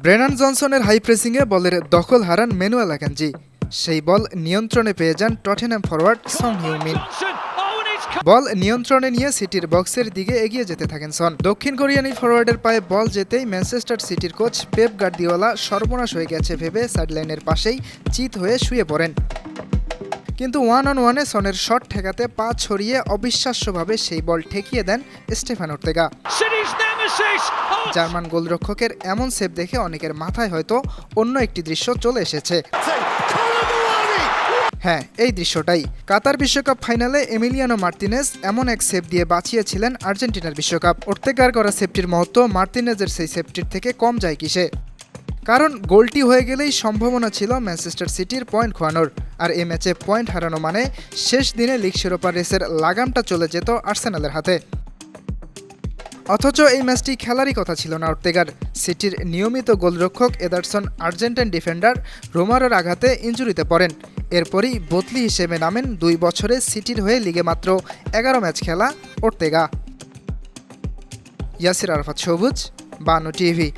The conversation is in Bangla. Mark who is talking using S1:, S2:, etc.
S1: ব্রেনান জনসনের হাই প্রেসিংয়ে বলের দখল হারান ম্যানুয়েল আকাঞ্জি। সেই বল নিয়ন্ত্রণে পেয়ে যান টটেনহ্যাম ফরওয়ার্ড সন হিউমিন। বল নিয়ন্ত্রণে নিয়ে সিটির বক্সের দিকে এগিয়ে যেতে থাকেন সন। দক্ষিণ কোরিয়ান এই ফরওয়ার্ডের পায়ে বল যেতেই ম্যানচেস্টার সিটির কোচ পেপ গার্দিওলা সর্বনাশ হয়ে গেছে ভেবে সাইডলাইনের পাশেই চিত হয়ে শুয়ে পড়েন। কিন্তু ওয়ান অন ওয়ানে সনের শট ঠেকাতে পা ছড়িয়ে অবিশ্বাস্যভাবে সেই বল ঠেকিয়ে দেন স্টেফান ওর্তেগা। জার্মান গোলরক্ষকের এমন সেভ দেখে অনেকের মাথায় হয়তো অন্য একটি দৃশ্য চলে এসেছে। হ্যাঁ, এই দৃশ্যটাই। কাতার বিশ্বকাপ ফাইনালে এমিলিয়ানো মার্তিনেজ এমন এক সেভ দিয়ে বাঁচিয়েছিলেন আর্জেন্টিনার বিশ্বকাপ। ওর্তেগার করা সেভটির মহত্ব মার্তিনেজের সেই সেভটির থেকে কম যায় কিসে? কারণ গোলটি হয়ে গেলেই সম্ভাবনা ছিল ম্যানচেস্টার সিটির পয়েন্ট খোয়ানোর। আর এই ম্যাচে পয়েন্ট হারানো মানে শেষ দিনে লিগ শিরোপা রেসের লাগামটা চলে যেত আর্সেনালের হাতে। অথচ এই ম্যাচটি খেলারই কথা ছিল না ওর্তেগার। সিটির নিয়মিত গোলরক্ষক এদারসন আর্জেন্টাইন ডিফেন্ডার রোমারোর আঘাতে ইনজুরিতে পড়েন। এরপরই বদলি হিসেবে নামেন 2 বছরে সিটির হয়ে লিগে মাত্র 11 ম্যাচ খেলা ওর্তেগা। ইয়াসির আরাফাত সবুজ, বানু টিভি।